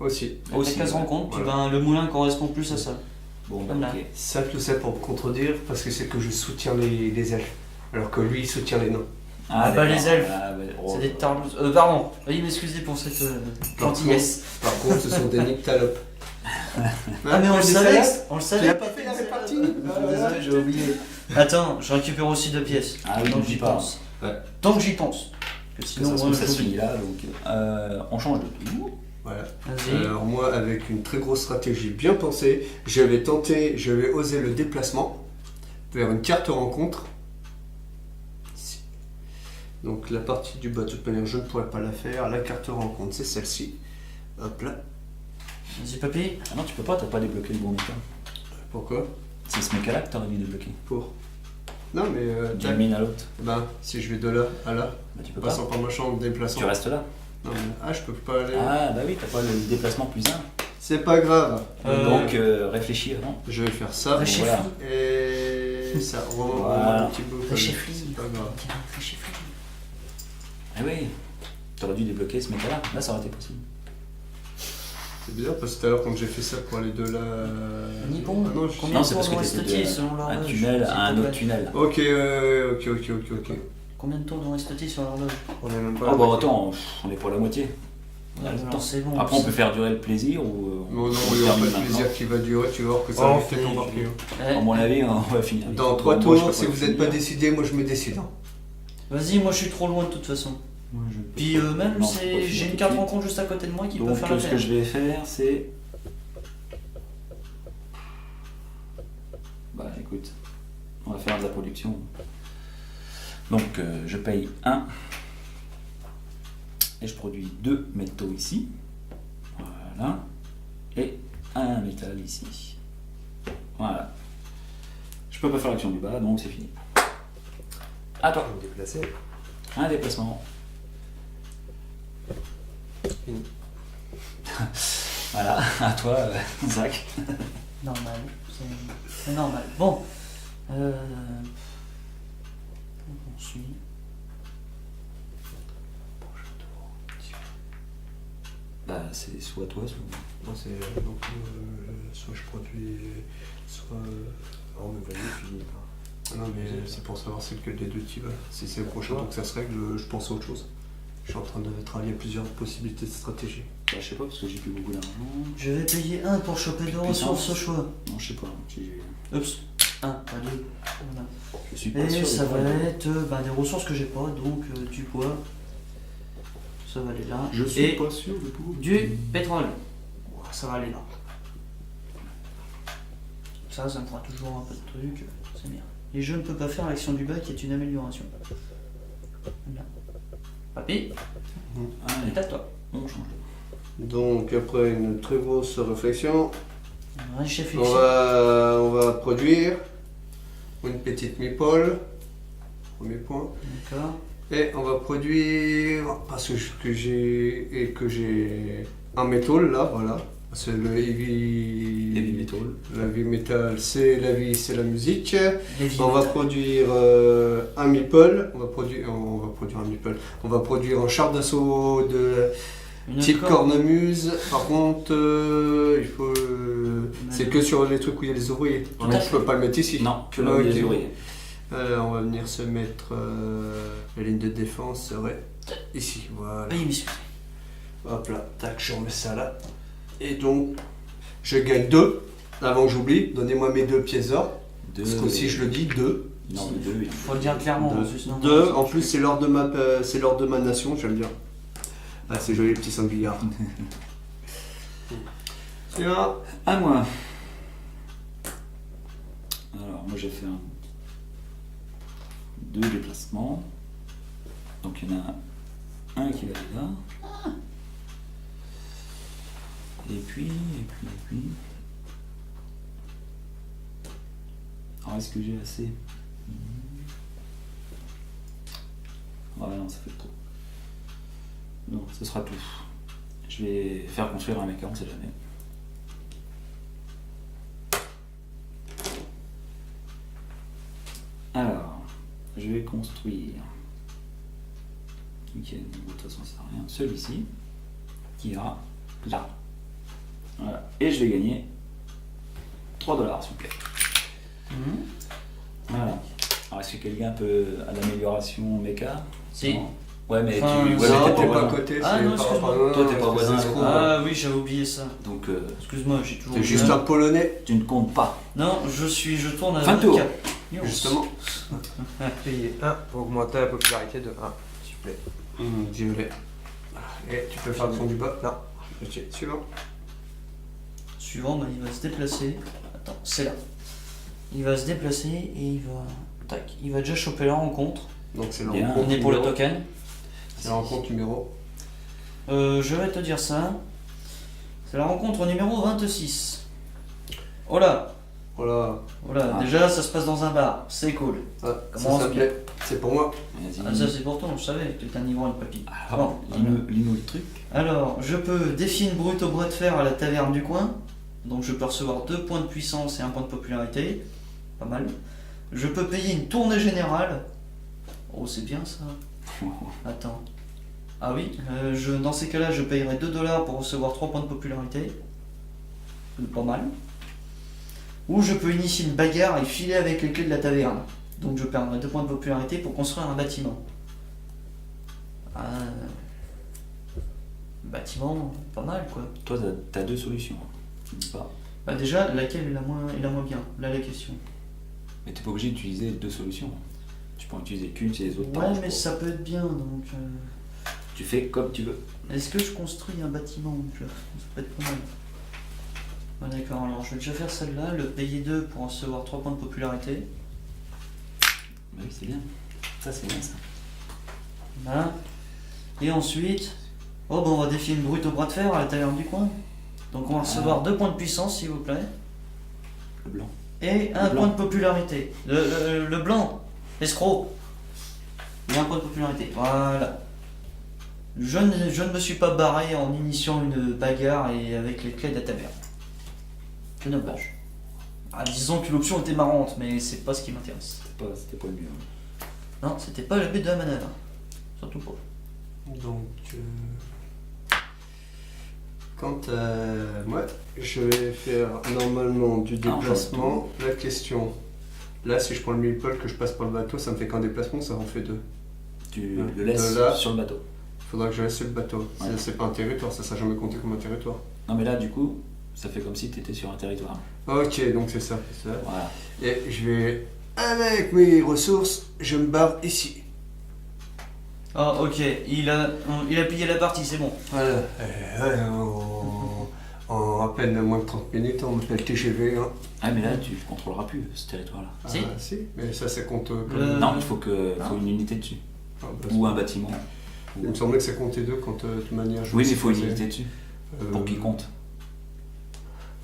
aussi. Avec Aussi, les cases ouais. rencontres, puis Voilà. ben, le moulin correspond plus à ça. ça. Bon, bah, Voilà. ok. Ça, tout ça pour me contredire, parce que c'est que je soutiens les elfes. Alors que lui, il soutient les nains. Ah, bah, d'accord. les elfes. Ah, bah, oh, C'est des tarlouses. Pardon, veuillez m'excuser pour cette gentillesse. Par contre, ce sont des nyctalopes. Ah, mais on le savait, on le Tu savait. l'as pas fait la répartie? Désolé, j'ai oublié. Attends, je récupère aussi 2 pièces. Ah oui, Tant que n'oublie j'y pas. pense. Ouais. Tant que j'y pense. Parce que Que sinon, ça se moi, trouve, ça se j'oublie. finit là, donc on change de tour. Voilà. Vas-y. Alors moi, avec une très grosse stratégie bien pensée, je vais oser le déplacement vers une carte rencontre. Ici. Donc la partie du bas, de toute manière, je ne pourrais pas la faire. La carte rencontre, c'est celle-ci. Hop là. Vas-y, papy. Ah non, tu peux pas, t'as pas débloqué le bon méca. Pourquoi? C'est ce méca là que t'aurais dû débloquer. Pour. Non mais D'une mine à l'autre. ben, si je vais de là à là, Bah tu peux pas. passant par ma chambre, déplaçant. Tu restes là. Non, mais, je peux pas aller. Ah bah oui, t'as pas le déplacement plus 1. C'est pas grave. Donc réfléchis avant. Je vais faire ça. Réchefli. voilà. Et ça remonte Voilà. un petit peu. Réchefli. C'est pas grave. Réchefli. Ah oui, t'aurais dû débloquer ce méca là. Là ça aurait été possible. C'est bizarre parce que tout à l'heure quand j'ai fait ça pour aller de là. Ni bon. Ah non, Combien Non, de c'est tours parce que dans t'étais Estoti de selon un l'horloge, tunnel s'il à te un plaît? autre tunnel. Ok. Combien de tours dans Estoti sur l'horloge? On est même pas. Oh bah attends, on est pour la moitié. On a le Alors, temps. c'est bon. Après on peut faire durer le plaisir ou Non, on il n'y aura pas termine de maintenant. plaisir qui va durer, tu vas voir que ça Oh, va peut-être encore plus. Eh, À mon avis, on va finir. Dans 3 Moi, je peux tours, si pas vous n'êtes pas finir. décidé, moi je me décide. hein. Vas-y, moi je suis trop loin de toute façon. Moi, je peux Puis pas- même, non, je peux pas j'ai finir une tout carte de suite. rencontre juste à côté de moi qui peut Donc faire ce l'affaire. que je vais faire c'est... Bah écoute, on va faire de la production. Donc je paye 1 et je produis 2 métaux ici. Voilà. Et un métal ici. Voilà. Je peux pas faire l'action du bas, donc c'est fini. À toi. Me déplacer. Un déplacement. Une. Voilà, à toi, Zach. Normal, c'est normal. Bon, on suit. Bah, c'est soit toi, soit moi. Non, c'est donc soit je produis, soit. Alors, me voyez, puis. Non, mais c'est pour savoir c'est lequel des deux qui va. Si c'est le prochain tour que ça se règle, je pense à autre chose. Je suis en train de travailler plusieurs possibilités de stratégie. Bah, je sais pas, parce que j'ai plus beaucoup d'argent. Je vais payer 1 pour choper 2 Puissance. ressources au choix. Non, je sais pas. Oups, 1, pas 2. Voilà. Je suis pas sûr. Et de ça va prendre. être des ressources que j'ai pas, donc du poids. Ça va aller là. Je suis Et pas sûr de tout. du pétrole. Ouah, ça va aller là. Ça me fera toujours un peu de trucs, c'est bien. Et je ne peux pas faire l'action du bas qui est une amélioration. Voilà. Papy, Allez, c'est à toi. on change. Donc après une très grosse réflexion, Ouais, chef on va produire une petite meeple, premier point, D'accord. et on va produire parce que j'ai un métal là, voilà, c'est le Heavy heavy, metal. la heavy metal, c'est la vie, c'est la musique. Heavy On va metal. produire un meeple, on va produire un meeple, on va produire un char d'assaut de Une type corde. cornemuse. Par contre, il faut, c'est que sur les trucs où il y a les ouvriers. Tout à Donc je fait. peux pas le mettre ici. Non, que là où il y a Ok. les ouvriers. On va venir se mettre la ligne de défense serait ici. Voilà. Oui, monsieur. Hop là, tac, je remets ça là. Et donc, je gagne 2. Avant que j'oublie, donnez-moi mes 2 pièces d'or. Parce que si je le dis, 2. Non, mais deux, oui. Faut le dire clairement. en plus, non, 2. non, En plus, c'est l'ordre de ma nation, j'aime bien. Ah, c'est joli, le petit sangliard. Tiens. À moi. Alors, moi j'ai fait deux déplacements. Donc il y en a un qui va aller là. Et puis. Alors est-ce que j'ai assez? Ouais, non, ça fait trop. Non, ce sera tout. Je vais faire construire un méca, on sait jamais. Alors, je vais construire. Ok, de toute façon, ça sert à rien. Celui-ci, qui ira là. Voilà. Et je vais gagner 3 $, s'il vous plaît. Voilà. Alors, est-ce que quelqu'un peut à l'amélioration méca? Si. Non. Ouais, mais Enfin, tu. non, Ouais, mais t'es t'es pas pas à côté. Ah, c'est non, par excuse-moi. rapport à- Toi, t'es pas voisin, c'est je trop. crois. Ah oui, j'avais oublié ça. Donc, Excuse-moi, j'ai toujours T'es oublié. juste un polonais, tu ne comptes pas. Non, je tourne à Fin de tour. 24. justement. Payer 1 pour augmenter la popularité de 1, s'il vous plaît. Violet. Et tu peux faire le son du bas. Non. Ok, suivant. Suivant, bah, il va se déplacer. Attends, c'est là. Il va se déplacer et il va. Tac. Il va déjà choper la rencontre. Donc c'est la Bien. rencontre. On est pour le numéro- token. C'est la rencontre numéro. Je vais te dire ça. C'est la rencontre numéro 26. Oh là. Voilà. Voilà, Ah. déjà ça se passe dans un bar, c'est cool. Ah, Comment ça on se s'appelait. C'est pour moi. Vas-y. Ah, ça c'est pour toi, je savais que t'es un ivrogne, papy. Alors, Bon, lis-nous le truc. Alors, je peux défier une brute au bras de fer à la taverne du coin. Donc je peux recevoir 2 points de puissance et 1 point de popularité. Pas mal. Je peux payer une tournée générale. Oh, c'est bien ça. Attends. Ah oui, dans ces cas-là, je payerai 2 $ pour recevoir 3 points de popularité. Pas mal. Ou je peux initier une bagarre et filer avec les clés de la taverne. Donc je perdrai 2 points de popularité pour construire un bâtiment. Bâtiment, pas mal quoi. Toi, t'as deux solutions. Tu dis pas. Bah déjà, laquelle est la moins bien? Là la question. Mais t'es pas obligé d'utiliser deux solutions. Tu peux en utiliser qu'une si les autres Ouais, t'arrangent mais pas. ça peut être bien donc. Tu fais comme tu veux. Est-ce que je construis un bâtiment? Ça peut être pas mal. Ah, d'accord, alors je vais déjà faire celle-là, le payer 2 pour recevoir 3 points de popularité. Bah oui, c'est bien. Ça, c'est bien ça. Voilà. Et ensuite, oh bah on va défier une brute au bras de fer à la taverne du coin. Donc on va recevoir 2 points de puissance s'il vous plaît. Le blanc. Et un blanc. point de popularité. Le blanc, escroc. Il y a un point de popularité. Voilà. Je ne me suis pas barré en initiant une bagarre et avec les clés de la taverne. Que dommage. Ah, disons que l'option était marrante, mais c'est pas ce qui m'intéresse. C'était pas le mieux. Non, c'était pas le but de la manœuvre. Surtout pas. Donc, quant à moi, je vais faire normalement du déplacement. La question, là, si je prends le mille-pole que je passe par le bateau, ça me fait qu'un déplacement, ça en fait 2. Tu Ouais. le laisses De là. sur le bateau. Il faudra que je laisse sur le bateau. Ouais. C'est pas un territoire, ça sera jamais compté comme un territoire. Non, mais là, du coup, ça fait comme si tu étais sur un territoire. Ok, donc c'est ça. Voilà. Et je vais, avec mes ressources, je me barre ici. Ah, ok, il a plié la partie, c'est bon. Voilà. En à peine moins de 30 minutes, on m'appelle TGV. Hein. Ah, mais là, tu contrôleras plus ce territoire-là. Si. Si, mais ça compte comme... Non, il faut une unité dessus. Ah, bah, Ou un bâtiment. Il me semblait que ça comptait 2 quand de toute manière je Oui, me mais il suis faut une posé. unité dessus. Pour qu'il compte.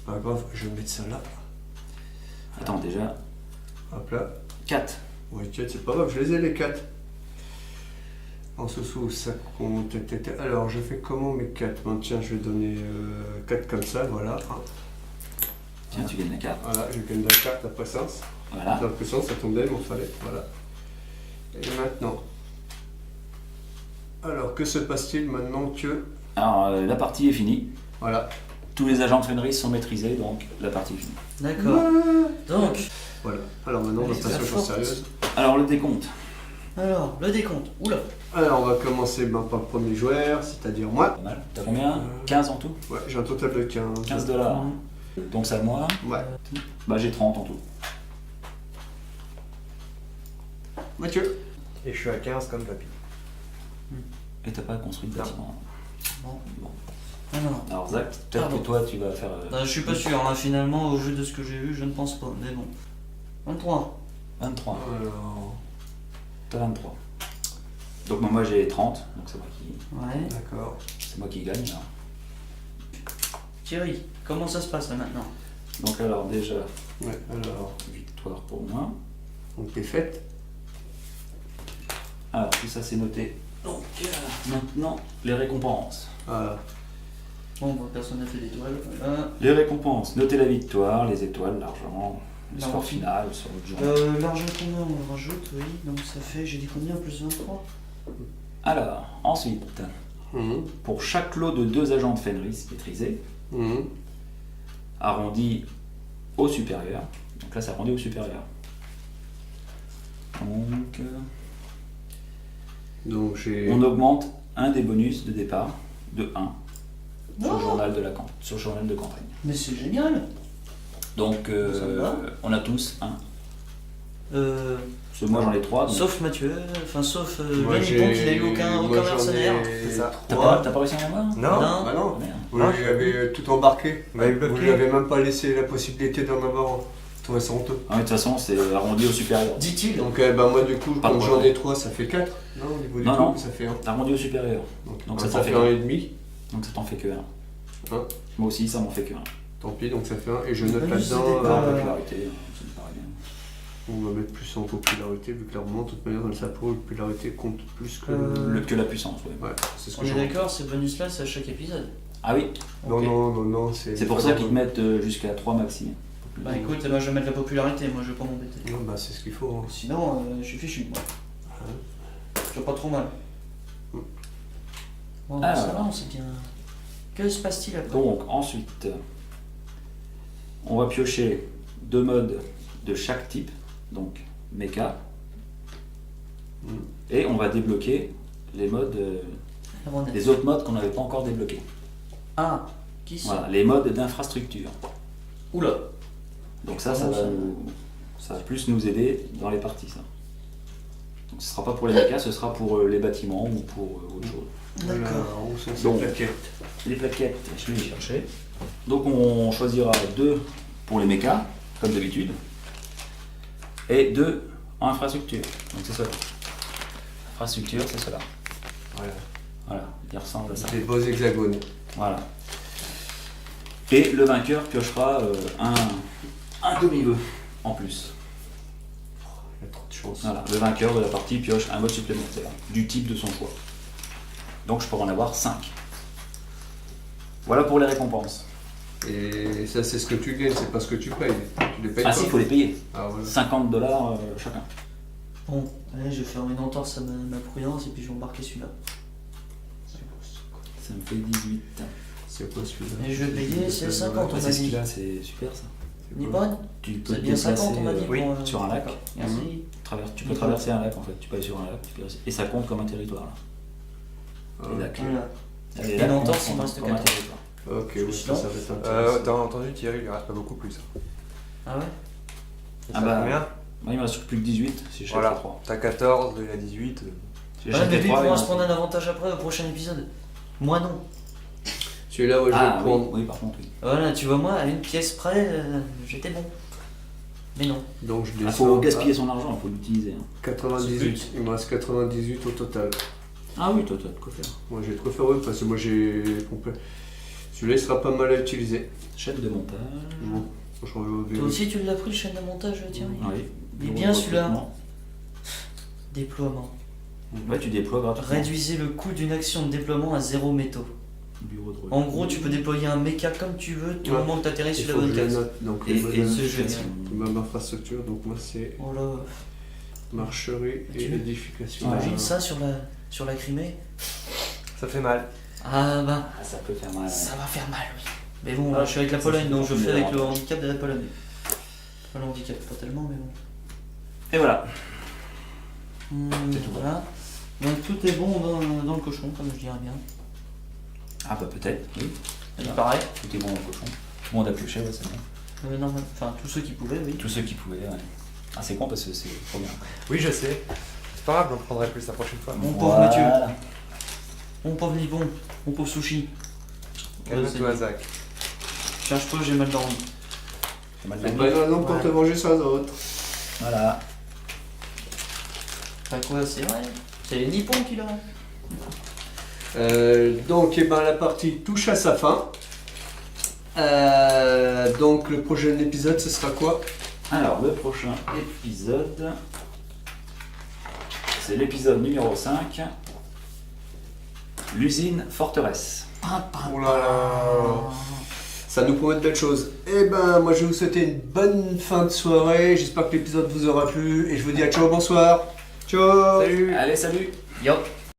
Pas grave, je vais mettre ça là. Attends, déjà, Hop là. 4. Oui, c'est pas grave, je les ai les 4. En sous ça compte. Alors, je fais comment mes 4 ? Tiens, je vais donner 4 comme ça, voilà. Tiens, tu gagnes la carte. Voilà, je gagne la carte, la puissance. Voilà. La puissance, ça tombait, il m'en fallait. Voilà. Et maintenant. Alors, que se passe-t-il maintenant que. Alors, la partie est finie. Voilà. Tous les agents de Fenris sont maîtrisés, donc la partie est finie. D'accord. Donc, Voilà. Alors maintenant, on va Allez, passer aux très choses forte. sérieuses. Alors, le décompte. alors, le décompte. Oula. Alors, on va commencer par le premier joueur, c'est-à-dire moi. Pas mal. T'as combien 15 en tout Ouais, j'ai un total de 15. 15 $. Donc, c'est à moi. Ouais. Bah, j'ai 30 en tout. Mathieu. Et je suis à 15 comme papy. Et t'as pas construit de bâtiment. Bon. Bon. Ah non. Alors, Zach, peut-être Pardon. que toi, tu vas faire Je suis pas sûr, hein. Finalement, au vu de ce que j'ai vu, je ne pense pas. Mais bon. 23. 23. Alors. T'as 23. Donc, moi, j'ai 30. Donc, Ouais. D'accord. c'est moi qui gagne. Là. Thierry, comment ça se passe là maintenant? Donc, alors, déjà, Ouais, alors. victoire pour moi. Donc, défaite. Alors, tout ça, c'est noté. Donc, maintenant, les récompenses. Voilà. Bon, bah, personne n'a fait d'étoile. Voilà. Les récompenses, notez la victoire, les étoiles, l'argent, le L'argent. score final sur le jour. L'argent combien on rajoute, oui. Donc ça fait, j'ai dit combien plus 23? Alors, ensuite, Mhm. pour chaque lot de 2 agents de Fenris maîtrisés, Mhm. arrondi au supérieur. Donc là, c'est arrondi au supérieur. Donc, Donc, j'ai. on augmente un des bonus de départ de 1 sur le Oh. journal de sur le journal de campagne. Mais c'est génial. Donc, Ça me va. on a tous 1. Euh, Parce que moi, j'en ai 3. Donc... sauf Mathieu, enfin sauf Moi, Yannick, donc il a eu aucun moi, j'en ai- mercenaire. C'est ça. T'as pas réussi à en avoir? Non. Non. Bah non. Oh, merde. Vous Non, lui avez tout embarqué. Vous m'avez Vous bloqué. lui avez même pas laissé la possibilité d'en avoir un. Je trouvais ça honteux. Ah, mais de toute façon, c'est arrondi au supérieur. Dit-il. Donc, bah, moi, du coup, Pas comme de j'en problème. ai 3, ça fait 4. Non, au niveau du Non, coup, non. ça fait 1. Arrondi au supérieur. Donc, ça t'en fait fait 1,5. Donc ça t'en fait que 1. Hein. Moi aussi, ça m'en fait que 1. Tant pis, donc ça fait 1. Et je note Bonus de là-dedans. départ. Popularité, ça me paraît bien. On va mettre plus en popularité, vu que clairement, de toute manière, dans le sapot, la popularité compte plus que. Que la puissance, ouais. Ouais, c'est ce On que est je d'accord, ces bonus-là, c'est à chaque épisode. Ah oui, Non, Ok. non, c'est pour ça qu'ils te mettent jusqu'à 3 maxi. Bah écoute, moi je vais mettre la popularité, moi je vais pas m'embêter. Non, bah c'est ce qu'il faut. Hein. Sinon, je suis fichu, moi. Je vois pas trop mal. Bon, Alors. ça va, on sait bien. Que se passe-t-il après? Donc ensuite, on va piocher 2 modes de chaque type, donc mecha, Mm. et on va débloquer les modes, La rondelle. les autres modes qu'on n'avait pas encore débloqués. Ah, qui c'est? Voilà, les modes d'infrastructure. Oula. Donc ça, Comment ça ça va plus nous aider dans les parties, ça. Donc ce sera pas pour les mechas, ce sera pour les bâtiments ou pour autre chose. D'accord. Alors, où sont ces Donc. plaquettes? Les plaquettes, je vais les chercher. Donc on choisira 2 pour les mechas, comme d'habitude, et 2 en infrastructure. Donc c'est cela. Infrastructure, c'est cela. Voilà. Voilà, il ressemble à ça. Des beaux hexagones. Voilà. Et le vainqueur piochera un demi-vœu. en plus. Il y a trop de chance. Voilà, le vainqueur de la partie pioche un mode supplémentaire, du type de son choix. Donc je pourrais en avoir 5. Voilà pour les récompenses. Et ça, c'est ce que tu gagnes, c'est pas ce que tu payes. Tu les payes Ah pas. si, il faut les payer. Ah, voilà. $50 chacun. Bon, allez, je vais faire une entorse à ma prudence et puis je vais embarquer celui-là. Ça me fait 18. C'est quoi celui-là? Et je vais payer, c'est 50 on C'est m'a ce dit. qu'il a, c'est super ça. Nipon Tu peux C'est te bien 50 on m'a déplacer dit. oui, pour, sur un lac. Merci. Tu peux traverser un lac en fait, tu peux aller sur un lac, et ça compte comme un territoire là. Ah, Les lacs. Voilà. Les Et lacs l'entorse, comptent il me reste comme un 14. territoire. Ok, oui, ça va être intéressant. T'as entendu Thierry, il lui reste pas beaucoup plus. Ah ouais Et Ah ça bah, fait combien? Moi il me reste plus que 18 si je Voilà, les 3. t'as 14, il a 18. Si Ouais, j'achète mais les lui trois, pourra il se me prendre un reste- avantage après au prochain épisode. Moi non. Celui-là, ouais, je vais Ah le oui, prendre. oui, par contre, oui. Voilà, tu vois, moi, à une pièce près, j'étais bon. Mais non. Donc je Il descends faut à gaspiller son argent, il faut l'utiliser. hein. 98. Il me reste 98 au total. Ah oui, toi, tu as de quoi faire. Moi, j'ai de quoi faire, oui, parce que moi, j'ai complet. Celui-là, il sera pas mal à utiliser. Chaîne de montage. Bon, franchement, je vais Toi vérifier. aussi, tu l'as pris, le chaîne de montage, tiens. Oui. Il est Bureau bien de celui-là. recrutement. Déploiement. Ouais, tu déploies gratuitement. Réduisez le coût d'une action de déploiement à 0 métaux. Bureau de En gros, tu peux déployer un méca comme tu veux, du Ouais. moment que tu atterris Il sur la faut que bonne je le case. note. Donc, Et, les et modèles, ce jeu, même infrastructure, donc moi, c'est Oh là, marcherie et Tu- édification. t'imagines Ouais. ça sur la Crimée? Ça fait mal. Ah bah, Ah, ça peut faire mal. ça va faire mal, oui. Mais bon, Ah, je suis avec la ça, Pologne, c'est donc je fais avec le formidable. handicap de la Pologne. Pas le handicap, pas tellement, mais bon. Et voilà. C'est tout. Voilà. Donc tout est bon dans le cochon, comme je dirais bien. Ah bah peut-être, oui. Il paraît. Tout est bon dans le cochon. Tout le monde a pioché, ouais, c'est bien. Normal. Enfin, tous ceux qui pouvaient, oui. Tous ceux qui pouvaient, ouais. Ah c'est con parce que c'est trop bien. Oui, je sais. C'est pas grave, j'en prendrai plus la prochaine fois. Mon pauvre Mathieu. Mon pauvre Nipon. Mon pauvre Sushi. Calme-toi, Zach. Cherche pas, j'ai mal dormi. J'ai mal C'est dormi. pas grave, non, pour te manger ça, d'autres. Voilà. Bah quoi, c'est vrai. C'est les Nippons qui l'ont. Donc, eh ben, la partie touche à sa fin. Donc, le prochain épisode, ce sera quoi? Alors le prochain épisode, c'est l'épisode numéro 5. L'usine forteresse. Oh là là. Ça nous promet de belles choses. Eh ben, moi, je vais vous souhaiter une bonne fin de soirée. J'espère que l'épisode vous aura plu. Et je vous dis à ciao, bonsoir. Ciao. Salut! Allez, salut. Yo.